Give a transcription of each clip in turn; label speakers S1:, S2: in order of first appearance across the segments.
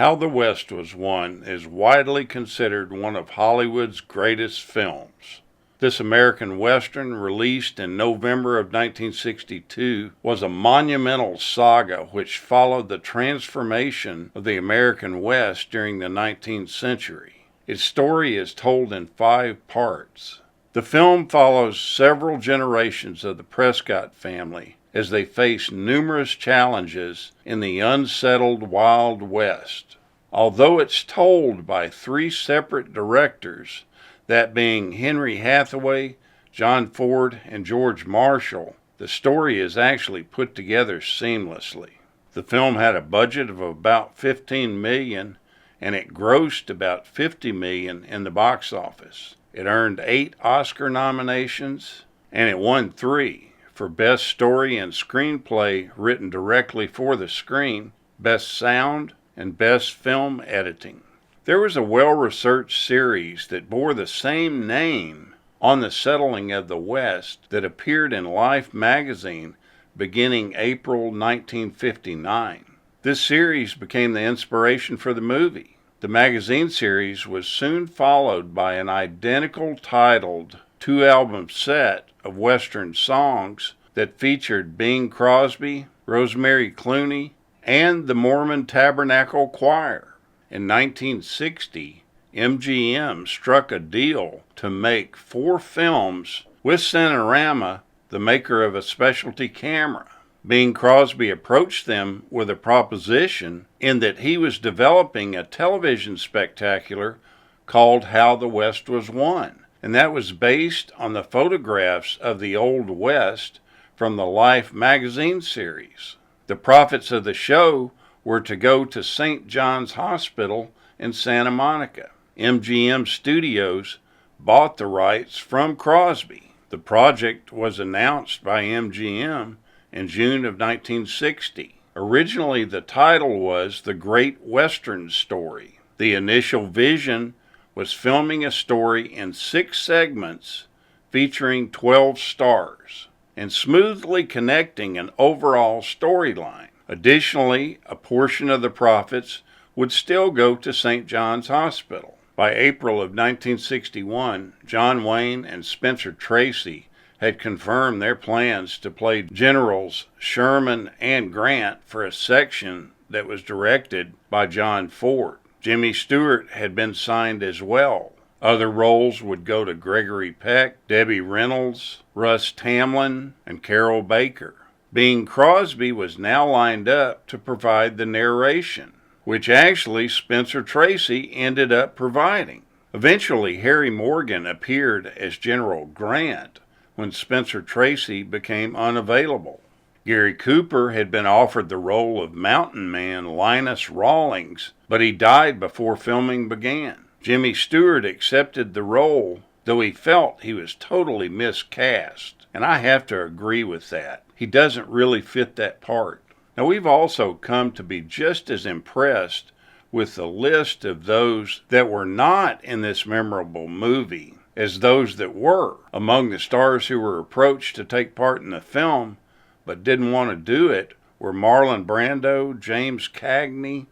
S1: How the West Was Won is widely considered one of Hollywood's greatest films. This American Western, released in November of 1962, was a monumental saga which followed the transformation of the American West during the 19th century. Its story is told in 5 parts. The film follows several generations of the Prescott family as they face numerous challenges in the unsettled Wild West. Although it's told by 3 separate directors, that being Henry Hathaway, John Ford, and George Marshall, the story is actually put together seamlessly. The film had a budget of about $15 million, and it grossed about $50 million in the box office. It earned 8 Oscar nominations, and it won 3 for Best Story and Screenplay written directly for the screen, Best Sound, and Best Film Editing. There was a well-researched series that bore the same name on the settling of the West that appeared in Life magazine beginning April 1959. This series became the inspiration for the movie. The magazine series was soon followed by an identical titled 2-album set of Western songs that featured Bing Crosby, Rosemary Clooney, and the Mormon Tabernacle Choir. In 1960, MGM struck a deal to make 4 films with Cinerama, the maker of a specialty camera. Bing Crosby approached them with a proposition in that he was developing a television spectacular called How the West Was Won, and that was based on the photographs of the Old West from the Life magazine series. The profits of the show were to go to St. John's Hospital in Santa Monica. MGM Studios bought the rights from Crosby. The project was announced by MGM in June of 1960. Originally, the title was The Great Western Story. The initial vision was filming a story in 6 segments featuring 12 stars and smoothly connecting an overall storyline. Additionally, a portion of the profits would still go to St. John's Hospital. By April of 1961, John Wayne and Spencer Tracy had confirmed their plans to play Generals Sherman and Grant for a section that was directed by John Ford. Jimmy Stewart had been signed as well. Other roles would go to Gregory Peck, Debbie Reynolds, Russ Tamlin, and Carol Baker. Bing Crosby was now lined up to provide the narration, which actually Spencer Tracy ended up providing. Eventually, Harry Morgan appeared as General Grant when Spencer Tracy became unavailable. Gary Cooper had been offered the role of Mountain Man Linus Rawlings, but he died before filming began. Jimmy Stewart accepted the role, though he felt he was totally miscast, and I have to agree with that. He doesn't really fit that part. Now, we've also come to be just as impressed with the list of those that were not in this memorable movie as those that were. Among the stars who were approached to take part in the film but didn't want to do it were Marlon Brando, James Cagney,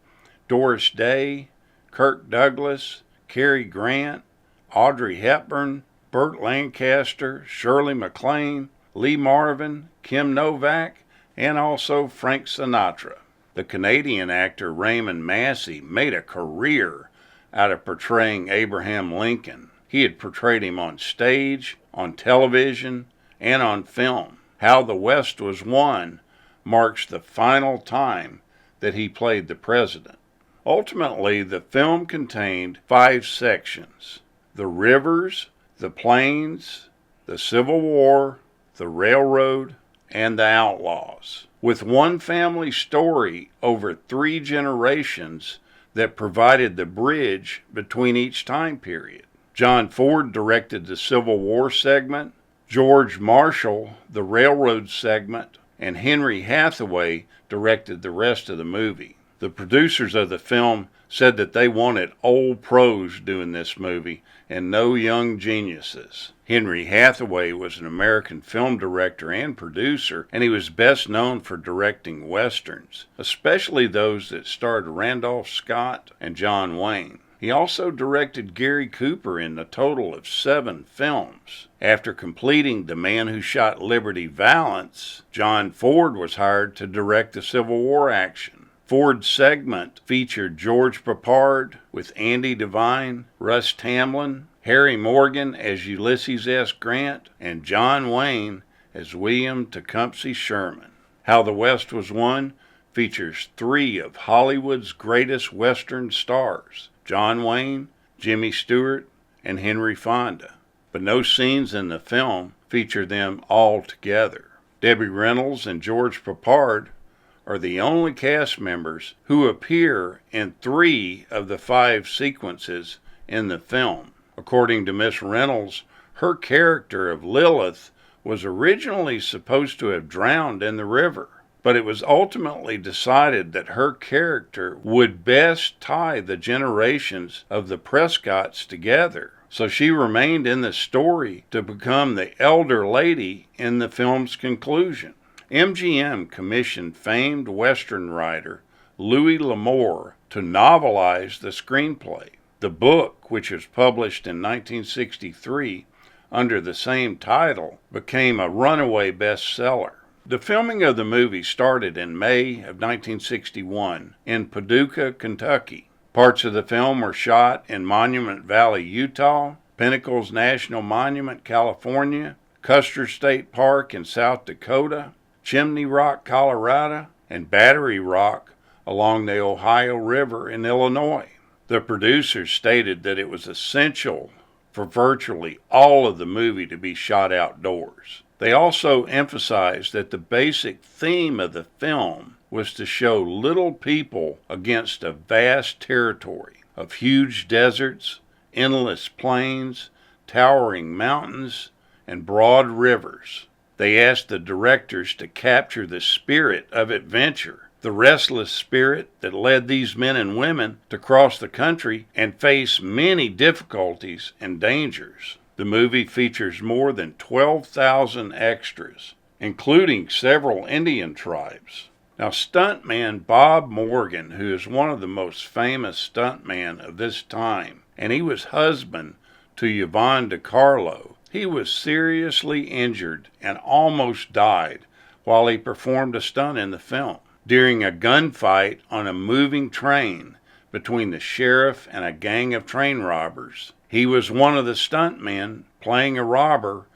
S1: Doris Day, Kirk Douglas, Cary Grant, Audrey Hepburn, Burt Lancaster, Shirley MacLaine, Lee Marvin, Kim Novak, and also Frank Sinatra. The Canadian actor Raymond Massey made a career out of portraying Abraham Lincoln. He had portrayed him on stage, on television, and on film. How the West Was Won marks the final time that he played the president. Ultimately, the film contained 5 sections: the rivers, the plains, the Civil War, the railroad, and the outlaws, with one family story over 3 generations that provided the bridge between each time period. John Ford directed the Civil War segment, George Marshall the railroad segment, and Henry Hathaway directed the rest of the movie. The producers of the film said that they wanted old pros doing this movie and no young geniuses. Henry Hathaway was an American film director and producer, and he was best known for directing westerns, especially those that starred Randolph Scott and John Wayne. He also directed Gary Cooper in a total of 7 films. After completing The Man Who Shot Liberty Valance, John Ford was hired to direct the Civil War action. Ford's segment featured George Pipard with Andy Devine, Russ Tamblyn, Harry Morgan as Ulysses S. Grant, and John Wayne as William Tecumseh Sherman. How the West Was Won features 3 of Hollywood's greatest Western stars, John Wayne, Jimmy Stewart, and Henry Fonda. But no scenes in the film feature them all together. Debbie Reynolds and George Pipard are the only cast members who appear in 3 of the 5 sequences in the film. According to Miss Reynolds, her character of Lilith was originally supposed to have drowned in the river, but it was ultimately decided that her character would best tie the generations of the Prescotts together. So she remained in the story to become the elder lady in the film's conclusion. MGM commissioned famed Western writer Louis Lamour to novelize the screenplay. The book, which was published in 1963 under the same title, became a runaway bestseller. The filming of the movie started in May of 1961 in Paducah, Kentucky. Parts of the film were shot in Monument Valley, Utah, Pinnacles National Monument, California, Custer State Park in South Dakota, Chimney Rock, Colorado, and Battery Rock along the Ohio River in Illinois. The producers stated that it was essential for virtually all of the movie to be shot outdoors. They also emphasized that the basic theme of the film was to show little people against a vast territory of huge deserts, endless plains, towering mountains, and broad rivers. They asked the directors to capture the spirit of adventure, the restless spirit that led these men and women to cross the country and face many difficulties and dangers. The movie features more than 12,000 extras, including several Indian tribes. Now, stuntman Bob Morgan, who is one of the most famous stuntmen of this time, and he was husband to Yvonne DiCarlo, he was seriously injured and almost died while he performed a stunt in the film. During a gunfight on a moving train between the sheriff and a gang of train robbers, he was one of the stuntmen playing a robber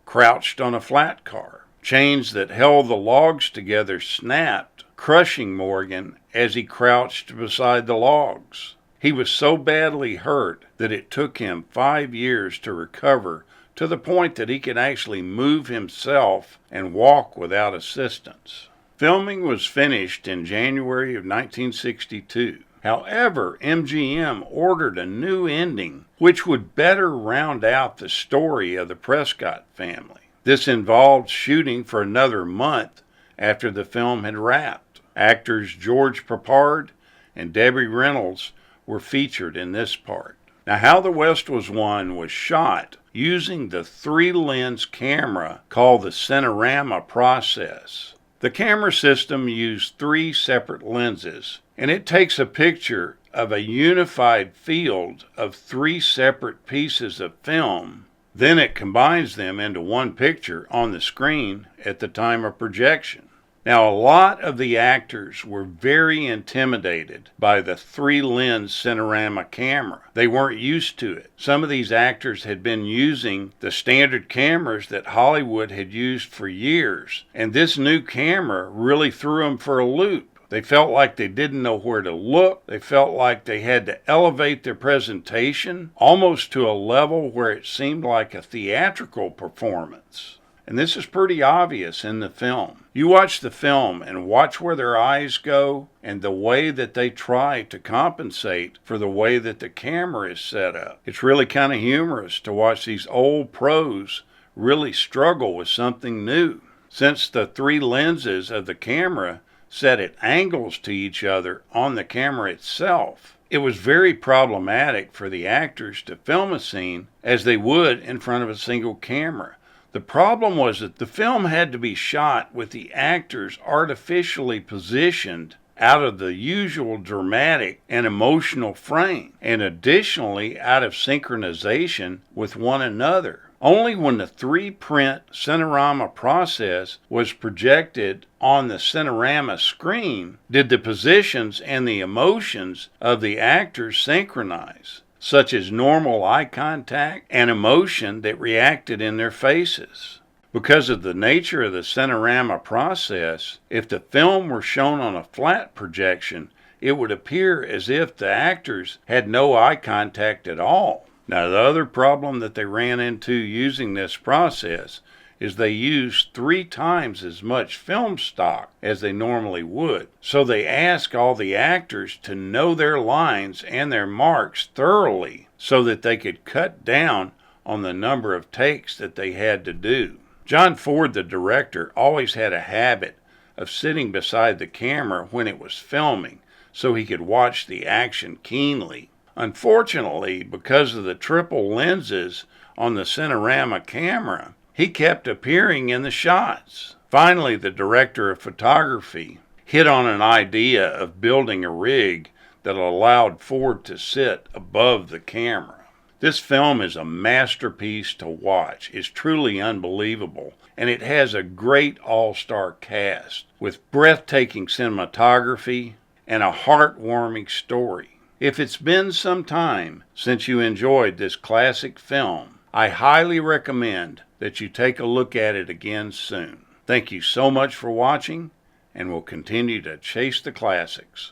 S1: crouched on a flat car. Chains that held the logs together snapped, crushing Morgan as he crouched beside the logs. He was so badly hurt that it took him 5 years to recover to the point that he could actually move himself and walk without assistance. Filming was finished in January of 1962. However, MGM ordered a new ending which would better round out the story of the Prescott family. This involved shooting for another month after the film had wrapped. Actors George Pipard and Debbie Reynolds were featured in this part. Now, How the West Was Won was shot using the 3-lens camera called the Cinerama process. The camera system used 3 separate lenses, and it takes a picture of a unified field of 3 separate pieces of film. Then it combines them into one picture on the screen at the time of projection. Now, a lot of the actors were very intimidated by the 3-lens Cinerama camera. They weren't used to it. Some of these actors had been using the standard cameras that Hollywood had used for years, and this new camera really threw them for a loop. They felt like they didn't know where to look. They felt like they had to elevate their presentation almost to a level where it seemed like a theatrical performance. And this is pretty obvious in the film. You watch the film and watch where their eyes go and the way that they try to compensate for the way that the camera is set up. It's really kind of humorous to watch these old pros really struggle with something new. Since the 3 lenses of the camera set at angles to each other on the camera itself, It was very problematic for the actors to film a scene as they would in front of a single camera. The problem was that the film had to be shot with the actors artificially positioned out of the usual dramatic and emotional frame, and additionally out of synchronization with one another. Only when the 3-print Cinerama process was projected on the Cinerama screen did the positions and the emotions of the actors synchronize, such as normal eye contact and emotion that reacted in their faces. Because of the nature of the Cinerama process, if the film were shown on a flat projection, it would appear as if the actors had no eye contact at all. Now, the other problem that they ran into using this process is they used 3 times as much film stock as they normally would. So they asked all the actors to know their lines and their marks thoroughly so that they could cut down on the number of takes that they had to do. John Ford, the director, always had a habit of sitting beside the camera when it was filming so he could watch the action keenly. Unfortunately, because of the triple lenses on the Cinerama camera, he kept appearing in the shots. Finally, the director of photography hit on an idea of building a rig that allowed Ford to sit above the camera. This film is a masterpiece to watch. It's truly unbelievable, and it has a great all-star cast with breathtaking cinematography and a heartwarming story. If it's been some time since you enjoyed this classic film, I highly recommend that you take a look at it again soon. Thank you so much for watching, and we'll continue to chase the classics.